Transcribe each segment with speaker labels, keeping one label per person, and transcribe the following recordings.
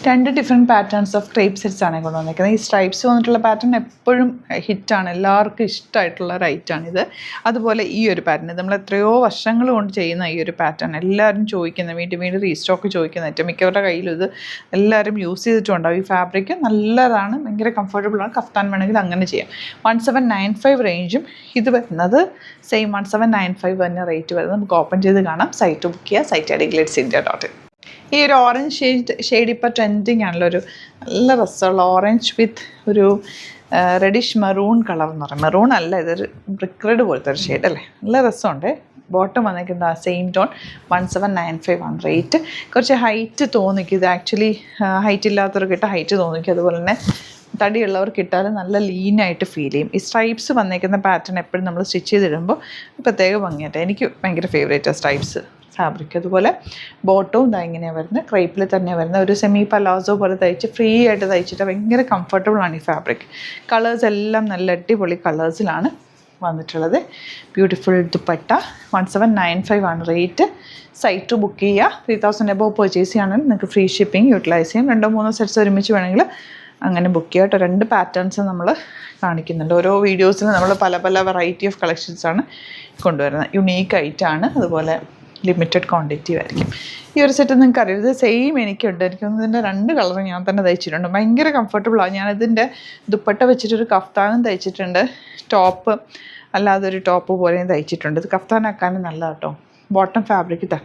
Speaker 1: 2 different patterns of crepe sets ആണ് കൊണ്ടുവന്നിരിക്കുന്നത്. ഈ സ്ട്രൈപ്സ് വന്നിട്ടുള്ള പാറ്റേൺ എപ്പോഴും ഹിറ്റാണ്, എല്ലാവർക്കും ഇഷ്ടമായിട്ടുള്ള ഒരു ഐറ്റാണിത്. അതുപോലെ ഈ ഒരു പാറ്റേൺ നമ്മൾ എത്രയോ വർഷങ്ങൾ കൊണ്ട് ചെയ്യുന്ന ഈ ഒരു പാറ്റേൺ എല്ലാവരും ചോദിക്കുന്നത്, വീണ്ടും വീണ്ടും റീസ്റ്റോക്ക് ചോദിക്കുന്ന ഐറ്റം. മിക്കവരുടെ കയ്യിലും ഇത് എല്ലാവരും യൂസ് ചെയ്തിട്ടുണ്ടാവും. ഈ ഫാബ്രിക് നല്ലതാണ്, ഭയങ്കര കംഫർട്ടബിളാണ്. കഫ്താൻ വേണമെങ്കിൽ അങ്ങനെ ചെയ്യാം. 1795 റേഞ്ചും ഇത് വരുന്നത് സെയിം 1795 തന്നെ റേറ്റ് വരുന്നത്. നമുക്ക് ഓപ്പൺ ചെയ്ത് കാണാം. സൈറ്റ് ബുക്ക് ചെയ്യുക, സൈറ്റ് ഐ ഡി glitzindia.in. ഈ ഒരു ഓറഞ്ച് ഷെയ്ഡ് ഇപ്പോൾ ട്രെൻഡിങ് ആണല്ലോ, ഒരു നല്ല രസമുള്ള ഓറഞ്ച് വിത്ത് ഒരു റെഡിഷ് മെറൂൺ കളർ എന്ന് പറയും. മെറൂൺ അല്ല, ഇതൊരു ബ്രിക്ക് റെഡ് പോലത്തെ ഒരു ഷെയ്ഡ് അല്ലേ, നല്ല രസമുണ്ട്. ബോട്ടം വന്നിരിക്കുന്നത് ആ സെയിം ടോൺ 1795 ആണ് റേറ്റ്. കുറച്ച് ഹൈറ്റ് തോന്നിക്കും, ഇത് ആക്ച്വലി ഹൈറ്റ് ഇല്ലാത്തവർക്കിട്ട് ഹൈറ്റ് തോന്നിക്കും. അതുപോലെ തന്നെ തടിയുള്ളവർക്ക് ഇട്ടാൽ നല്ല ലീനായിട്ട് ഫീൽ ചെയ്യും. ഈ സ്ട്രൈപ്സ് വന്നിരിക്കുന്ന പാറ്റേൺ എപ്പോഴും നമ്മൾ സ്റ്റിച്ച് ചെയ്തിടുമ്പോൾ പ്രത്യേക ഭംഗിയായിട്ട് എനിക്ക് ഭയങ്കര ഫേവറേറ്റാണ് സ്ട്രൈപ്സ് ഫാബ്രിക്. അതുപോലെ ബോട്ടവും ഇതാ ഇങ്ങനെയാണ് വരുന്നത്, ക്രേപ്പിൽ തന്നെ വരുന്ന ഒരു സെമി പലാസോ പോലെ തയ്ച്ച് ഫ്രീ ആയിട്ട് തയ്ച്ചിട്ട് ഭയങ്കര കംഫർട്ടബിളാണ് ഈ ഫാബ്രിക്. കളേഴ്സ് എല്ലാം നല്ല അടിപൊളി കളേഴ്സിലാണ് വന്നിട്ടുള്ളത്. ബ്യൂട്ടിഫുൾ ദുപ്പട്ട 1795 ആണ് റേറ്റ്. സൈറ്റ് ബുക്ക് ചെയ്യുക. 3000 എബോവ് പർച്ചേസ് ചെയ്യുകയാണെങ്കിൽ നിങ്ങൾക്ക് ഫ്രീ ഷിപ്പിംഗ് യൂട്ടിലൈസ് ചെയ്യാം. 2-3 സെറ്റ്സ് ഒരുമിച്ച് വേണമെങ്കിൽ അങ്ങനെ ബുക്ക് ചെയ്യുക കേട്ടോ. 2 പാറ്റേൺസ് നമ്മൾ കാണിക്കുന്നുണ്ട്. ഓരോ വീഡിയോസിലും നമ്മൾ പല പല വെറൈറ്റി ഓഫ് കളക്ഷൻസാണ് കൊണ്ടുവരുന്നത്. യുണീക്ക് ഐറ്റാണ്, അതുപോലെ ലിമിറ്റഡ് ക്വാണ്ടിറ്റി ആയിരിക്കും. ഈ ഒരു സെറ്റ് നിങ്ങൾക്ക് അറിയാം, ഇത് സെയിം എനിക്കുണ്ട്. ഇതിൻ്റെ 2 കളർ ഞാൻ തന്നെ തയ്ച്ചിട്ടുണ്ട്. ഭയങ്കര കംഫർട്ടബിളാണ്. ഞാനിതിൻ്റെ ദുപ്പട്ട വെച്ചിട്ടൊരു കഫ്താനും തയ്ച്ചിട്ടുണ്ട്, ടോപ്പ് അല്ലാതൊരു ടോപ്പ് പോലെയും തയ്ച്ചിട്ടുണ്ട്. ഇത് കഫ്താനാക്കാനും നല്ല കേട്ടോ. ബോട്ടം ഫാബ്രിക് ഇതാ,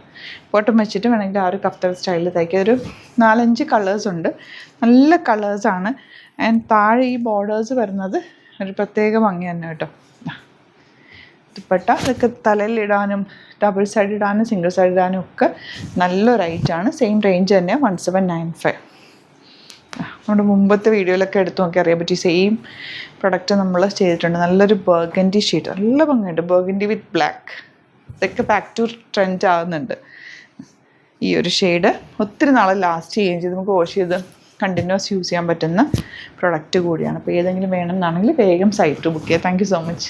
Speaker 1: ബോട്ടം വെച്ചിട്ട് വേണമെങ്കിൽ ആ ഒരു കഫ്താൻ സ്റ്റൈലിൽ തയ്ക്കുക. ഒരു 4-5 കളേഴ്സ് ഉണ്ട്, നല്ല കളേഴ്സാണ്. ആൻഡ് താഴെ ഈ ബോർഡേഴ്സ് വരുന്നത് ഒരു പ്രത്യേക ഭംഗി തന്നെ കേട്ടോ. ദുപ്പട്ട ഇതൊക്കെ തലയിലിടാനും ഡബിൾ സൈഡ് ഇടാനും സിംഗിൾ സൈഡ് ഇടാനും ഒക്കെ നല്ലൊരു ഐറ്റാണ്. സെയിം റേഞ്ച് തന്നെ 1795. നമ്മുടെ മുമ്പത്തെ വീഡിയോയിലൊക്കെ എടുത്ത് നോക്കി അറിയാൻ പറ്റി. സെയിം പ്രൊഡക്റ്റ് നമ്മൾ ചെയ്തിട്ടുണ്ട്. നല്ലൊരു ബർഗൻഡി ഷീറ്റ്, നല്ല ഭംഗിയുണ്ട്. ബർഗൻഡി വിത്ത് ബ്ലാക്ക്, ഇതൊക്കെ ബാക്ക് ടു ട്രെൻഡ് ആകുന്നുണ്ട്. ഈ ഒരു ഷെയ്ഡ് ഒത്തിരി നാളെ ലാസ്റ്റ് ചെയ്യുകയും ചെയ്ത് നമുക്ക് വാഷ് ചെയ്ത് കണ്ടിന്യൂസ് യൂസ് ചെയ്യാൻ പറ്റുന്ന പ്രൊഡക്റ്റ് കൂടിയാണ്. അപ്പോൾ ഏതെങ്കിലും വേണമെന്നാണെങ്കിൽ വേഗം സൈറ്റ് ബുക്ക് ചെയ്യുക. Thank you so much.